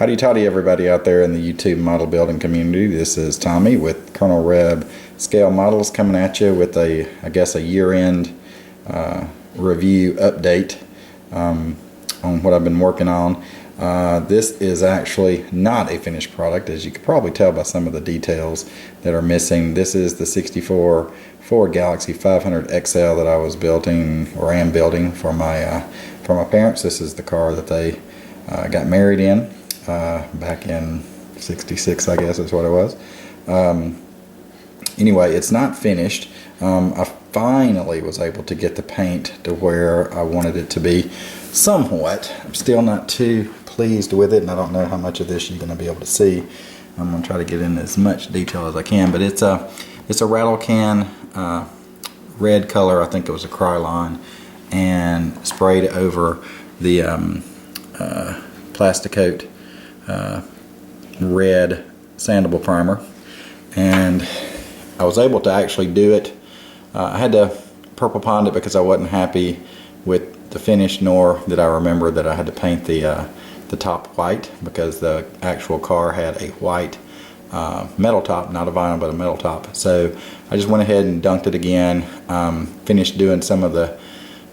Howdy toddy everybody out there in the YouTube model building community. This is Tommy with Colonel Reb Scale Models coming at you with a year-end review update on what I've been working on. This is actually not a finished product, as you could probably tell by some of the details that are missing. This is the 64 Ford Galaxie 500 XL that I was building, or am building, for my parents. This is the car that they got married in back in '66, I guess is what it was. Anyway, it's not finished. I finally was able to get the paint to where I wanted it to be somewhat. I'm still not too pleased with it, and I don't know how much of this you're going to be able to see. I'm going to try to get in as much detail as I can, but it's a rattle can red color. I think it was a Krylon, and sprayed over the Plasticoat red sandable primer, and I was able to actually do it. I had to purple pond it because I wasn't happy with the finish, nor did I remember that I had to paint the top white, because the actual car had a white metal top, not a vinyl but a metal top. So I just went ahead and dunked it again, finished doing some of the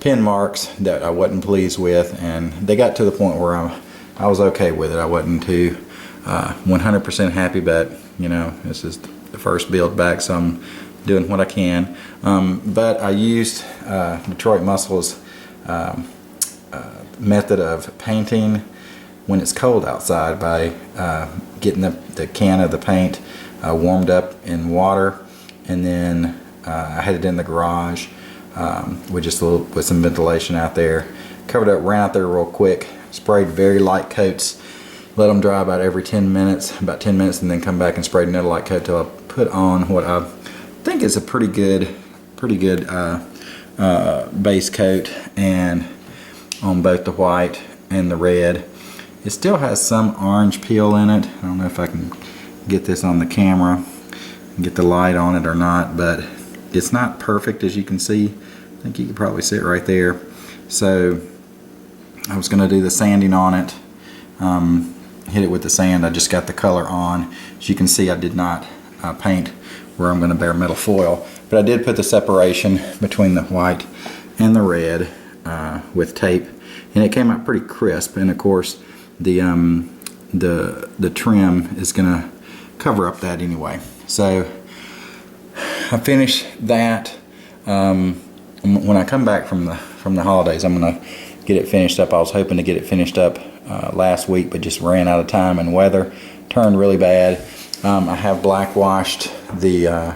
pin marks that I wasn't pleased with, and they got to the point where I was okay with it. I wasn't too 100% happy, but you know, this is the first build back, so I'm doing what I can. But I used Detroit Muscle's method of painting when it's cold outside by getting the can of the paint warmed up in water, and then I had it in the garage with some ventilation out there, covered up, ran out there real quick, sprayed very light coats, let them dry about every 10 minutes, and then come back and sprayed another light coat till I put on what I think is a pretty good base coat, and on both the white and the red. It still has some orange peel in it. I don't know if I can get this on the camera and get the light on it or not, but it's not perfect, as you can see. I think you can probably see it right there. So I was going to do the sanding on it, hit it with the sand. I just got the color on. As you can see, I did not paint where I'm going to bare metal foil, but I did put the separation between the white and the red with tape, and it came out pretty crisp. And of course the trim is going to cover up that anyway. So I finished that. When I come back from the holidays, I'm going to get it finished up. I was hoping to get it finished up last week, but just ran out of time, and weather turned really bad. I have black washed the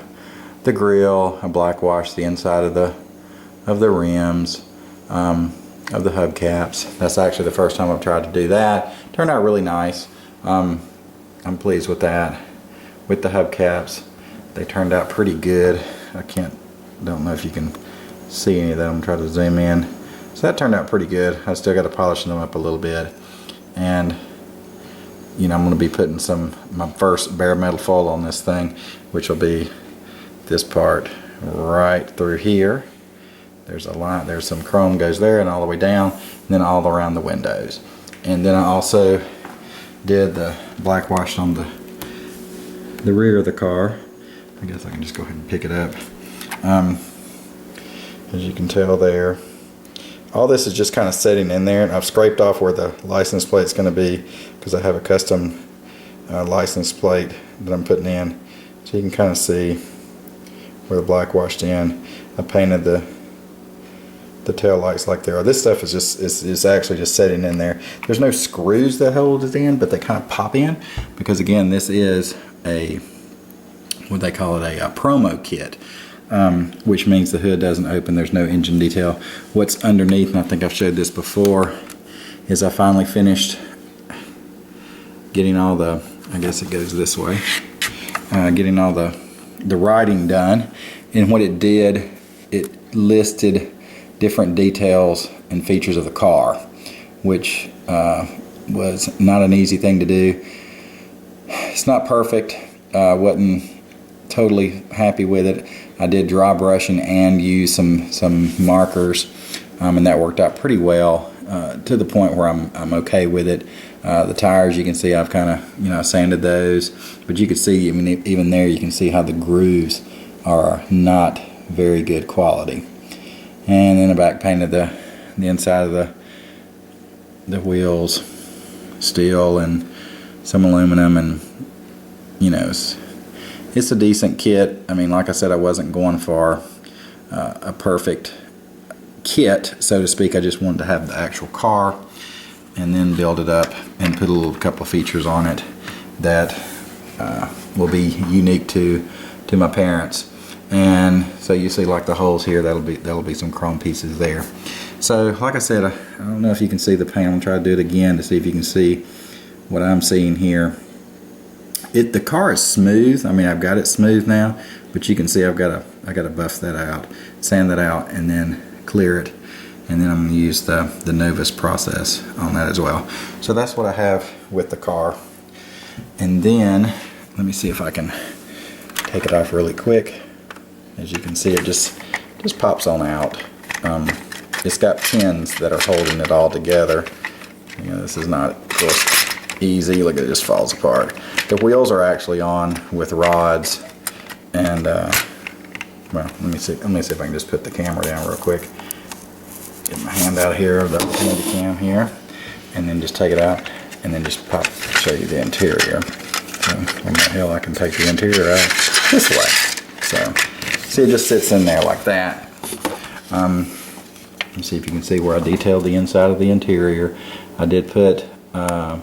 grill. I black washed the inside of the rims, of the hubcaps. That's actually the first time I've tried to do that. Turned out really nice. I'm pleased with that. With the hubcaps, they turned out pretty good. Don't know if you can see any of them. Try to zoom in. So that turned out pretty good. I still got to polish them up a little bit, and you know, I'm going to be putting my first bare metal foil on this thing, which will be this part right through here. There's a line, there's some chrome goes there and all the way down, and then all around the windows. And then I also did the black wash on the rear of the car. I guess I can just go ahead and pick it up. As you can tell there, all this is just kind of sitting in there, and I've scraped off where the license plate's going to be, because I have a custom license plate that I'm putting in, so you can kind of see where the black washed in. I painted the tail lights like they are. This stuff is just is actually just sitting in there. There's no screws that hold it in, but they kind of pop in, because again, this is what they call it, a promo kit. Which means the hood doesn't open. There's no engine detail. What's underneath, and I think I've showed this before, is I finally finished getting all the, I guess it goes this way, getting all the writing done. And what it did, it listed different details and features of the car, which was not an easy thing to do. It's not perfect. Wasn't totally happy with it. I did dry brushing and use some markers and that worked out pretty well to the point where I'm okay with it. The tires, you can see I've kind of sanded those, but you can see, I mean, even there you can see how the grooves are not very good quality. And then I back painted the inside of the wheels, steel and some aluminum, and it's a decent kit. I mean, like I said, I wasn't going for a perfect kit, so to speak. I just wanted to have the actual car and then build it up and put a couple of features on it that will be unique to my parents. And so you see, like the holes here, that'll be some chrome pieces there. So like I said, I don't know if you can see the paint. I'm gonna try to do it again to see if you can see what I'm seeing here. The car is smooth. I mean, I've got it smooth now, but you can see I got to buff that out, sand that out, and then clear it, and then I'm going to use the Novus process on that as well. So that's what I have with the car. And then let me see if I can take it off really quick. As you can see, it just pops on out. It's got pins that are holding it all together. This is not, of course, easy. Look, it just falls apart. The wheels are actually on with rods, and well, let me see if I can just put the camera down real quick. Get my hand out here, the handy cam here, and then just take it out, and then just show you the interior. So, on the hill, I can take the interior out this way. So, see, it just sits in there like that. Let's see if you can see where I detailed the inside of the interior. I did put, I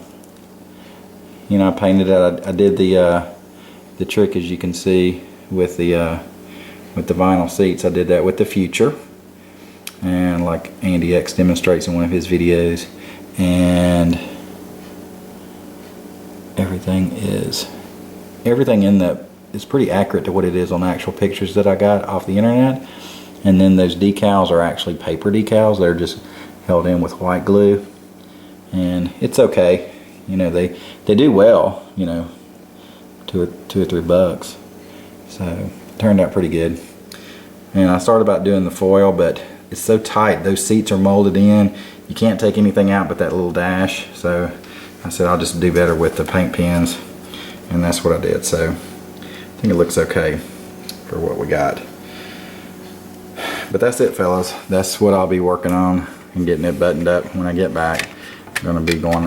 painted it. I did the trick, as you can see, with the vinyl seats. I did that with the Future, and like Andy X demonstrates in one of his videos, and everything in that is pretty accurate to what it is on the actual pictures that I got off the internet. And then those decals are actually paper decals. They're just held in with white glue, and it's okay. They do well. $2 or $3 bucks. So it turned out pretty good. And I started about doing the foil, but it's so tight. Those seats are molded in. You can't take anything out but that little dash. So I said I'll just do better with the paint pens, and that's what I did. So I think it looks okay for what we got. But that's it, fellas. That's what I'll be working on and getting it buttoned up when I get back. I'm gonna be going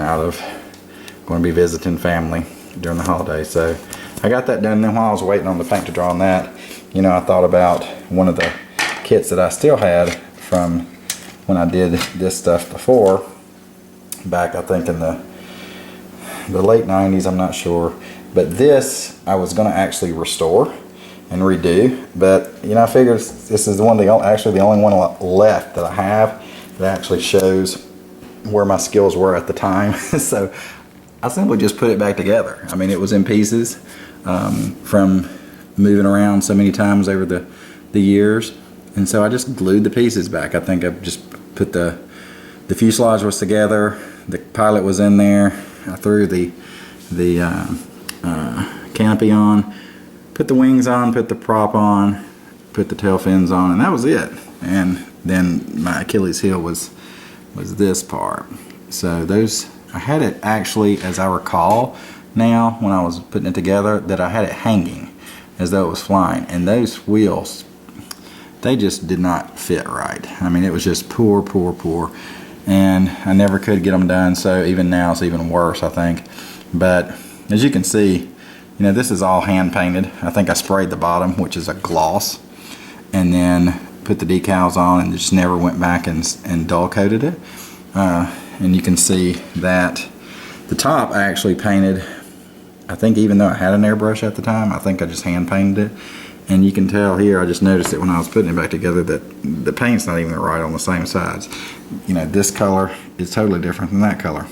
to be visiting family during the holidays. So I got that done. Then while I was waiting on the paint to dry on that, I thought about one of the kits that I still had from when I did this stuff before, back I think in the late 90s, I'm not sure. But this I was going to actually restore and redo, but I figured this is the only one left that I have that actually shows where my skills were at the time. So I simply just put it back together. I mean, it was in pieces from moving around so many times over the years, and so I just glued the pieces back. I think I just put the fuselage was together, the pilot was in there, I threw the canopy on, put the wings on, put the prop on, put the tail fins on, and that was it. And then my Achilles heel was this part. So those, I had it actually, as I recall now, when I was putting it together, that I had it hanging as though it was flying, and those wheels, they just did not fit right. I mean, it was just poor, and I never could get them done. So even now it's even worse, I think. But as you can see, this is all hand painted. I think I sprayed the bottom, which is a gloss, and then put the decals on, and just never went back and dull coated it. And you can see that the top I actually painted. I think even though I had an airbrush at the time, I think I just hand painted it. And you can tell here, I just noticed it when I was putting it back together, that the paint's not even right on the same sides. This color is totally different than that color.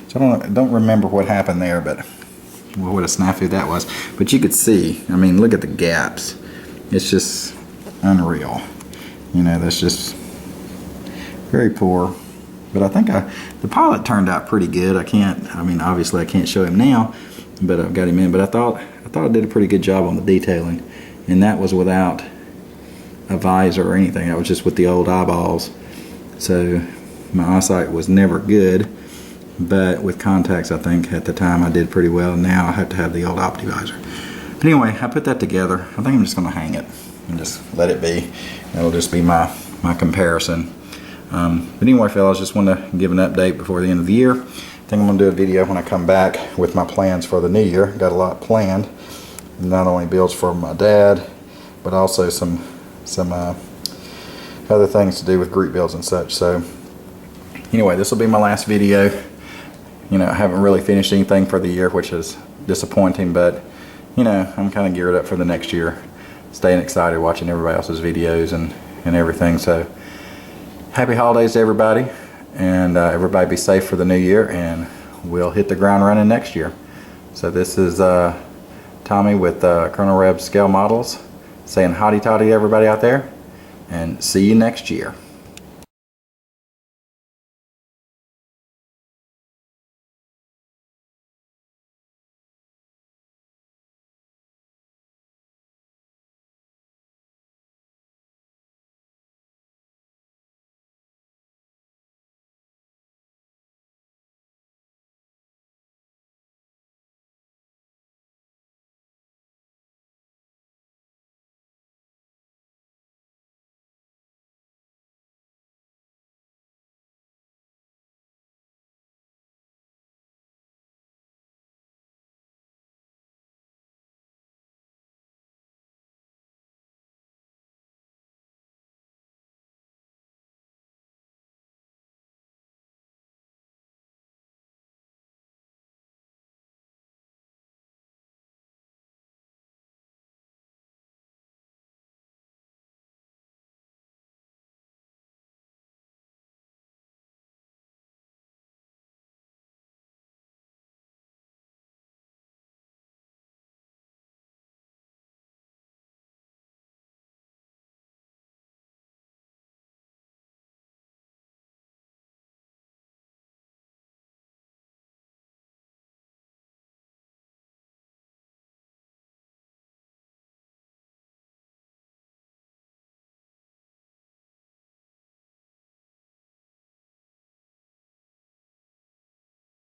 So I don't remember what happened there, but what a snafu that was. But you could see, I mean, look at the gaps. It's just unreal. That's just very poor. But I think the pilot turned out pretty good. Obviously I can't show him now, but I've got him in. But I thought I did a pretty good job on the detailing. And that was without a visor or anything. That was just with the old eyeballs. so my eyesight was never good. But with contacts, I think at the time I did pretty well. Now I have to have the old OptiVisor. But anyway, I put that together. I think I'm just going to hang it and just let it be. It'll just be my comparison. But anyway, fellas, just want to give an update before the end of the year. I think I'm going to do a video when I come back with my plans for the new year. Got a lot planned. Not only builds for my dad, but also some other things to do with group builds and such. So anyway, this will be my last video. You know, I haven't really finished anything for the year, which is disappointing, but you know, I'm kind of geared up for the next year. Staying excited watching everybody else's videos and everything. So happy holidays to everybody, and everybody be safe for the new year, and we'll hit the ground running next year. So this is Tommy with Colonel Reb Scale Models saying hotty toddy to everybody out there, and see you next year.